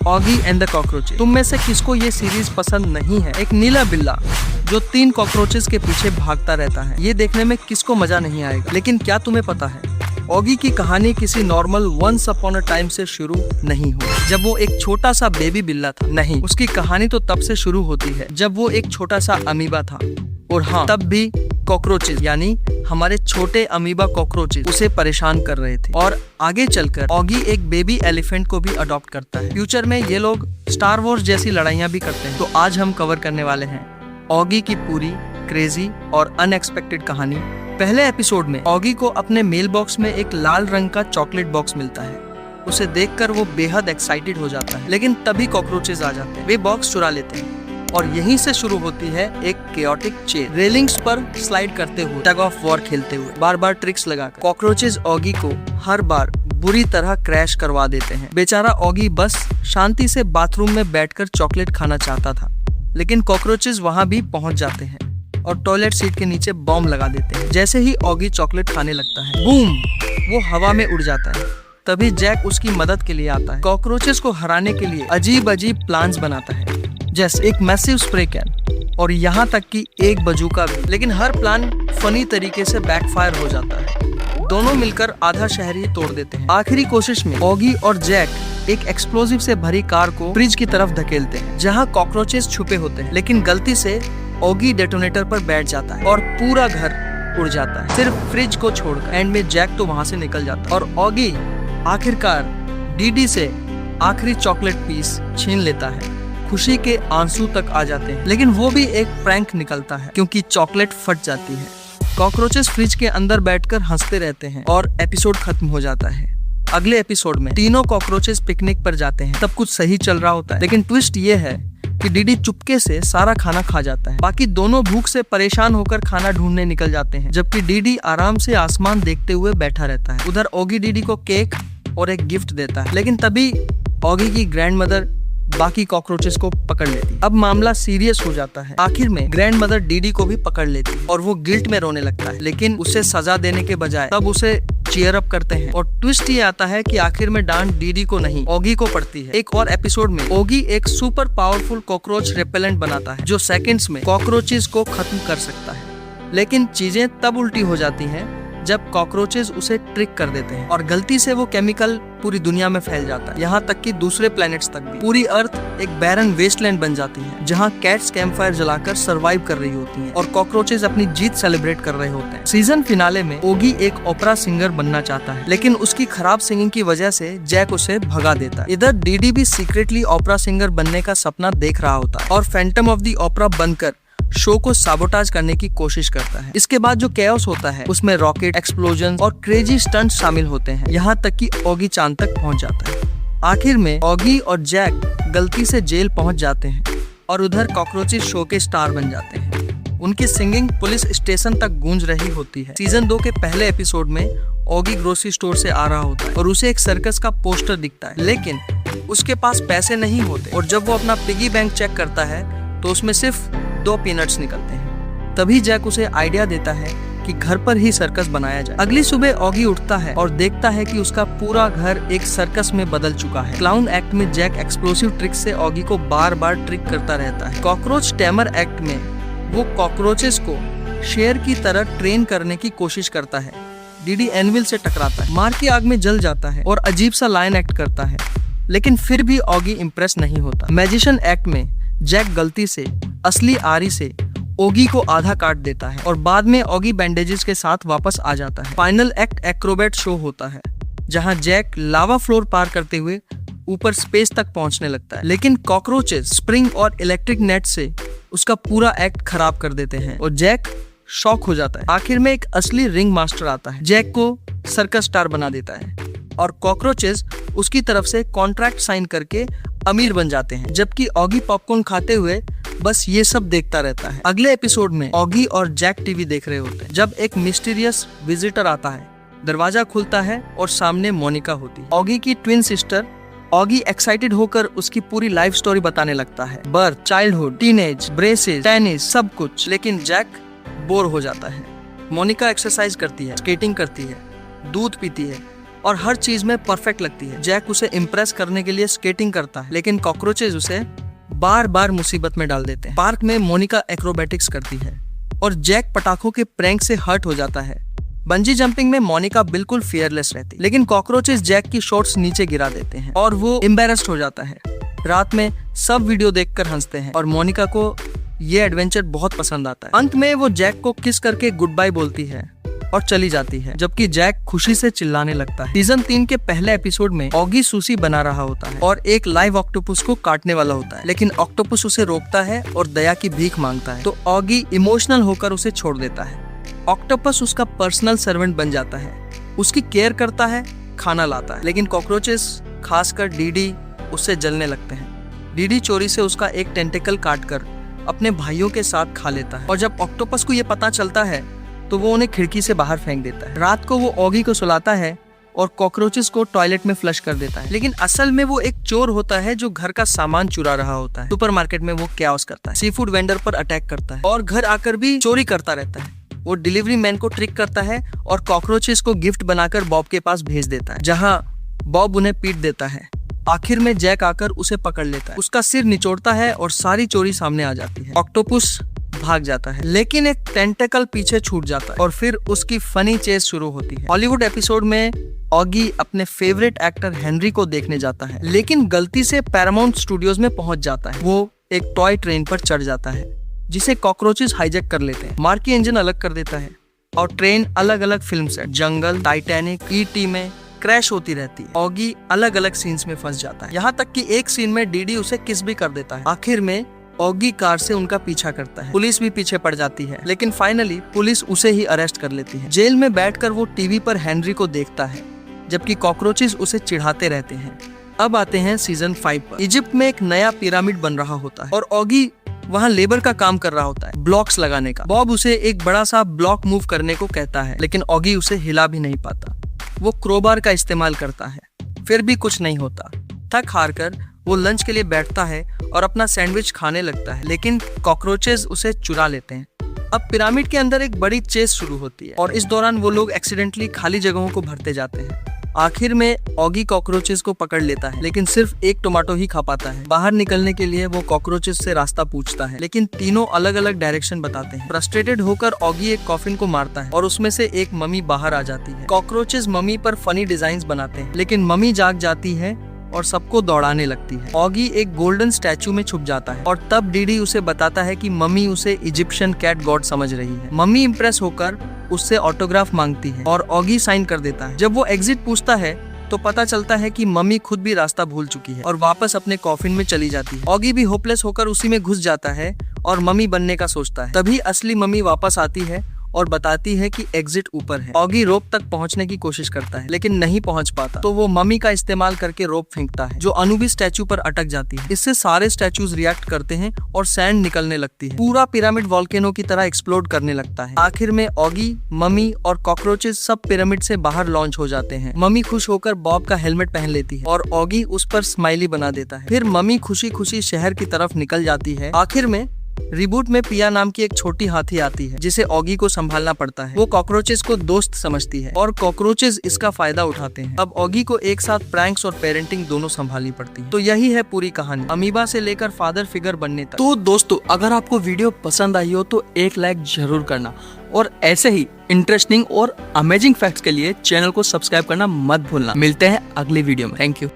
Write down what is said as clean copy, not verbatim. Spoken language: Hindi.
Oggy and the cockroaches. तुम में से किसको ये सीरीज पसंद नहीं है? एक नीला बिल्ला जो 3 कॉकरोचेस के पीछे भागता रहता है, ये देखने में किसको मजा नहीं आएगा। लेकिन क्या तुम्हें पता है, ऑगी की कहानी किसी normal once upon a time से शुरू नहीं हुई जब वो एक छोटा सा बेबी बिल्ला था। नहीं, उसकी कहानी तो तब से शुरू होती है जब वो एक छोटा सा अमीबा था। और हाँ, तब भी कॉकरोचेस यानी हमारे छोटे अमीबा कॉकरोचेस उसे परेशान कर रहे थे। और आगे चलकर ऑगी एक बेबी एलिफेंट को भी अडॉप्ट करता है। फ्यूचर में ये लोग स्टार वॉर्स जैसी लड़ाइयाँ भी करते हैं। तो आज हम कवर करने वाले हैं ऑगी की पूरी क्रेजी और अनएक्सपेक्टेड कहानी। पहले एपिसोड में ऑगी को अपने मेल बॉक्स में एक लाल रंग का चॉकलेट बॉक्स मिलता है। उसे देखकर वो बेहद एक्साइटेड हो जाता है, लेकिन तभी कॉकरोचेस आ जाते हैं। वे बॉक्स चुरा लेते हैं और यहीं से शुरू होती है एक केओटिक चेन। रेलिंग्स पर स्लाइड करते हुए, टग ऑफ वॉर खेलते हुए, बार बार ट्रिक्स लगाकर कॉकरोचेस ऑगी को हर बार बुरी तरह क्रैश करवा देते हैं। बेचारा ऑगी बस शांति से बाथरूम में बैठकर चॉकलेट खाना चाहता था, लेकिन कॉकरोचेस वहां भी पहुंच जाते हैं और टॉयलेट सीट के नीचे बॉम्ब लगा देते हैं। जैसे ही ऑगी चॉकलेट खाने लगता है, बूम, वो हवा में उड़ जाता है। तभी जैक उसकी मदद के लिए आता है। कॉकरोचेस को हराने के लिए अजीब अजीब प्लान्स बनाता है, जैसे एक मैसिव स्प्रे कैन और यहाँ तक कि एक बजूका भी। लेकिन हर प्लान फनी तरीके से बैकफायर हो जाता है। दोनों मिलकर आधा शहर ही तोड़ देते हैं। आखिरी कोशिश में ऑगी और जैक एक एक्सप्लोजिव से भरी कार को फ्रिज की तरफ धकेलते हैं जहाँ कॉकरोचेस छुपे होते हैं। लेकिन गलती से ऑगी डेटोनेटर पर बैठ जाता है और पूरा घर उड़ जाता है, सिर्फ फ्रिज को छोड़कर। एंड में जैक तो वहाँ से निकल जाता है और ऑगी आखिरकार डीडी से आखिरी चॉकलेट पीस छीन लेता है। खुशी के आंसू तक आ जाते हैं, लेकिन वो भी एक प्रैंक निकलता है क्योंकि चॉकलेट फट जाती है। कॉकरोचेस फ्रिज के अंदर बैठकर हंसते रहते हैं और एपिसोड खत्म हो जाता है। अगले एपिसोड में तीनों कॉकरोचेस पिकनिक पर जाते हैं। सब कुछ सही चल रहा होता है, लेकिन ट्विस्ट ये है कि डीडी चुपके से सारा खाना खा जाता है। बाकी दोनों भूख से परेशान होकर खाना ढूंढने निकल जाते हैं, जबकि डीडी आराम से आसमान देखते हुए बैठा रहता है। उधर ऑगी डीडी को केक और एक गिफ्ट देता है, लेकिन तभी ऑगी की ग्रैंडमदर बाकी कॉकरोचेस को पकड़ लेती। अब मामला सीरियस हो जाता है। आखिर में ग्रैंडमदर डीडी को भी पकड़ लेती है और वो गिल्ट में रोने लगता है, लेकिन उसे सजा देने के बजाय तब उसे चीयर अप करते हैं। और ट्विस्ट ये आता है कि आखिर में डांट डीडी को नहीं, ऑगी को पड़ती है। एक और एपिसोड में ऑगी एक सुपर पावरफुल कॉकरोच रेपेलेंट बनाता है जो सेकंड्स में कॉकरोचेस को खत्म कर सकता है। लेकिन चीजें तब उल्टी हो जाती हैं जब कॉकरोचेस उसे ट्रिक कर देते हैं और गलती से वो केमिकल पूरी दुनिया में फैल जाता है, यहाँ तक कि दूसरे प्लैनेट्स तक भी। पूरी अर्थ एक बैरन वेस्टलैंड बन जाती है जहाँ कैट्स कैंपफायर जलाकर सरवाइव कर रही होती हैं और कॉकरोचेस अपनी जीत सेलिब्रेट कर रहे होते हैं। सीजन फिनाले में ओगी एक ओपेरा सिंगर बनना चाहता है, लेकिन उसकी खराब सिंगिंग की वजह से जैक उसे भगा देता है। इधर डीडी भी सीक्रेटली ओपेरा सिंगर बनने का सपना देख रहा होता है और फैंटम ऑफ द ओपेरा बनकर शो को साबोटाज करने की कोशिश करता है। इसके बाद जो कैओस होता है उसमें रॉकेट, एक्सप्लोजन और क्रेजी स्टंट शामिल होते हैं, यहाँ तक कि ऑगी चांद तक पहुँच जाता है। आखिर में ऑगी और जैक गलती से जेल पहुँच जाते हैं और उधर कॉकरोचेस शो के स्टार बन जाते हैं। उनकी सिंगिंग पुलिस स्टेशन तक गूंज रही होती है। सीजन 2 के पहले एपिसोड में ऑगी ग्रोसरी स्टोर से आ रहा होता है और उसे एक सर्कस का पोस्टर दिखता है, लेकिन उसके पास पैसे नहीं होते और जब वो अपना पिगी बैंक चेक करता है तो उसमें सिर्फ 2 पीनट्स निकलते हैं। तभी जैक उसे आइडिया देता है कि घर पर ही सर्कस बनाया जाए। अगली सुबह ऑगी उठता है और देखता है कि उसका पूरा घर एक सर्कस में बदल चुका है। क्लाउन एक्ट में जैक एक्सप्लोसिव ट्रिक से ऑगी को बार बार ट्रिक करता रहता है। कॉकरोच टैमर एक्ट में वो कॉकरोचेस को शेर की तरह ट्रेन करने की कोशिश करता है। डीडी एनविल से टकराता है, मार की आग में जल जाता है और अजीब सा लायन एक्ट करता है, लेकिन फिर भी ऑगी इम्प्रेस नहीं होता। मैजिशियन एक्ट में जैक गलती से असली आरी से ओगी को आधा काट देता है और बाद में ऑगी बैंडेजेस के साथ वापस आ जाता है। फाइनल एक्ट एक्रोबैट शो होता है जहां जैक लावा फ्लोर पार करते हुए ऊपर स्पेस तक पहुंचने लगता है, लेकिन कॉकरोचेस स्प्रिंग और इलेक्ट्रिक नेट से उसका पूरा एक्ट खराब कर देते हैं और जैक शॉक हो जाता है। आखिर में एक असली रिंग मास्टर आता है, जैक को सर्कस स्टार बना देता है और कॉकरोचेस उसकी तरफ से कॉन्ट्रैक्ट साइन करके अमीर बन जाते हैं, जबकि ऑगी पॉपकॉर्न खाते हुए बस ये सब देखता रहता है। अगले एपिसोड में ऑगी और जैक टीवी देख रहे होते हैं जब एक मिस्टीरियस विजिटर आता है। दरवाजा खुलता है और सामने मोनिका होती है, ऑगी की ट्विन सिस्टर। ऑगी एक्साइटेड होकर उसकी पूरी लाइफ स्टोरी बताने लगता है, birth, childhood, teenage, braces, tennis, सब कुछ। लेकिन जैक बोर हो जाता है। मोनिका एक्सरसाइज करती है, स्केटिंग करती है, दूध पीती है और हर चीज में परफेक्ट लगती है। जैक उसे इम्प्रेस करने के लिए स्केटिंग करता है, लेकिन कॉकरोचेज उसे बार बार मुसीबत में डाल देते हैं। पार्क में मोनिका एक्रोबैटिक्स करती है और जैक पटाखों के प्रैंक से हर्ट हो जाता है। बंजी जंपिंग में मोनिका बिल्कुल फियरलेस रहती, लेकिन कॉकरोचेस जैक की शॉर्ट्स नीचे गिरा देते हैं और वो एम्बेरस्ड हो जाता है। रात में सब वीडियो देखकर हंसते हैं और मोनिका को ये एडवेंचर बहुत पसंद आता है। अंत में वो जैक को किस करके गुड बाय बोलती है और चली जाती है, जबकि जैक खुशी से चिल्लाने लगता है। सीजन 3 के पहले एपिसोड में ऑगी सुशी बना रहा होता है और एक लाइव ऑक्टोपस को काटने वाला होता है, लेकिन ऑक्टोपस उसे रोकता है और दया की भीख मांगता है, तो ऑगी इमोशनल होकर उसे छोड़ देता है। ऑक्टोपस उसका पर्सनल सर्वेंट बन जाता है, उसकी केयर करता है, खाना लाता है, लेकिन कॉकरोचेस खासकर डीडी उससे जलने लगते हैं। डीडी चोरी से उसका एक टेंटिकल काटकर अपने भाइयों के साथ खा लेता है और जब ऑक्टोपस को ये पता चलता है तो वो उन्हें खिड़की से बाहर फेंक देता है। रात को वो ऑगी को सुलाता है और कॉकरोचेस को टॉयलेट में फ्लश कर देता है, लेकिन असल में वो एक चोर होता है जो घर का सामान चुरा रहा होता है। सुपरमार्केट में वो कैओस करता है, सी फूड वेंडर पर अटैक करता है और घर आकर भी चोरी करता रहता है। वो डिलीवरी मैन को ट्रिक करता है और कॉकरोचेस को गिफ्ट बनाकर बॉब के पास भेज देता है, जहाँ बॉब उन्हें पीट देता है। आखिर में जैक आकर उसे पकड़ लेता है, उसका सिर निचोड़ता है और सारी चोरी सामने आ जाती है। ऑक्टोपस भाग जाता है, लेकिन एक टेंटेकल पीछे छूट जाता है और फिर उसकी फनी चेस शुरू होती है। हॉलीवुड एपिसोड में ऑगी अपने फेवरेट एक्टर हेनरी को देखने जाता है, लेकिन गलती से पैरामाउंट स्टूडियोज में पहुंच जाता है। वो एक टॉय ट्रेन पर चढ़ जाता है जिसे कॉकरोचेस हाईजैक कर लेते हैं। मार्क की इंजन अलग कर देता है और ट्रेन अलग अलग फिल्म सेट जंगल, टाइटैनिक, ईटी में क्रैश होती रहती है। ऑगी अलग अलग सीन्स में फंस जाता है, यहाँ तक कि एक सीन में डीडी उसे किस भी कर देता है। आखिर में ऑगी कार से उनका पीछा करता है, पुलिस भी पीछे पड़ जाती है, लेकिन फाइनली पुलिस उसे ही अरेस्ट कर लेती है। जेल में बैठकर वो टीवी पर हेनरी को देखता है, जबकि कॉकरोचेस उसे चिढ़ाते रहते हैं। अब आते हैं सीजन 5 पर। इजिप्ट में एक नया पिरामिड बन रहा होता है और ऑगी वहाँ लेबर का काम कर रहा होता है, ब्लॉक्स लगाने का। बॉब उसे एक बड़ा सा ब्लॉक मूव करने को कहता है, लेकिन ऑगी उसे हिला भी नहीं पाता। वो क्रोबार का इस्तेमाल करता है, फिर भी कुछ नहीं होता। थक हार कर वो लंच के लिए बैठता है और अपना सैंडविच खाने लगता है, लेकिन कॉकरोचेस उसे चुरा लेते हैं। अब पिरामिड के अंदर एक बड़ी चेस शुरू होती है और इस दौरान वो लोग एक्सीडेंटली खाली जगहों को भरते जाते हैं। आखिर में ऑगी कॉकरोचेस को पकड़ लेता है, लेकिन सिर्फ एक टोमेटो ही खा पाता है। बाहर निकलने के लिए वो कॉकरोचेस से रास्ता पूछता है, लेकिन तीनों अलग अलग डायरेक्शन बताते हैं। फ्रस्ट्रेटेड होकर ऑगी एक कॉफिन को मारता है और उसमें से एक मम्मी बाहर आ जाती है। कॉकरोचेस मम्मी पर फनी डिजाइन्स बनाते हैं, लेकिन मम्मी जाग जाती है और सबको दौड़ाने लगती है। ऑगी एक गोल्डन स्टैचू में छुप जाता है और तब डीडी उसे बताता है कि मम्मी उसे इजिप्शियन कैट गॉड समझ रही है। मम्मी इम्प्रेस होकर उससे ऑटोग्राफ मांगती है और ऑगी साइन कर देता है। जब वो एग्जिट पूछता है तो पता चलता है कि मम्मी खुद भी रास्ता भूल चुकी है और वापस अपने कॉफिन में चली जाती है। ऑगी भी होपलेस होकर उसी में घुस जाता है और मम्मी बनने का सोचता है। तभी असली मम्मी वापस आती है और बताती है कि एग्जिट ऊपर है। ऑगी रोप तक पहुंचने की कोशिश करता है, लेकिन नहीं पहुंच पाता, तो वो मम्मी का इस्तेमाल करके रोप फेंकता है, जो अनुबिस स्टैचू पर अटक जाती है। इससे सारे स्टैचूज रिएक्ट करते हैं और सैंड निकलने लगती है। पूरा पिरामिड वॉल्केनो की तरह एक्सप्लोड करने लगता है। आखिर में ऑगी, मम्मी और कॉकरोचेस सब पिरामिड से बाहर लॉन्च हो जाते हैं। मम्मी खुश होकर बॉब का हेलमेट पहन लेती है और ऑगी उस पर स्माइली बना देता है। फिर मम्मी खुशी खुशी शहर की तरफ निकल जाती है। आखिर में रिबूट में पिया नाम की एक छोटी हाथी आती है, जिसे ऑगी को संभालना पड़ता है। वो कॉकरोचेस को दोस्त समझती है और कॉकरोचेस इसका फायदा उठाते हैं। अब ऑगी को एक साथ प्रैंक्स और पेरेंटिंग दोनों संभालनी पड़ती है। तो यही है पूरी कहानी, अमीबा से लेकर फादर फिगर बनने तक। तो दोस्तों, अगर आपको वीडियो पसंद आई हो तो एक लाइक जरूर करना और ऐसे ही इंटरेस्टिंग और अमेजिंग फैक्ट्स के लिए चैनल को सब्सक्राइब करना मत भूलना। मिलते हैं अगली वीडियो में। Thank you.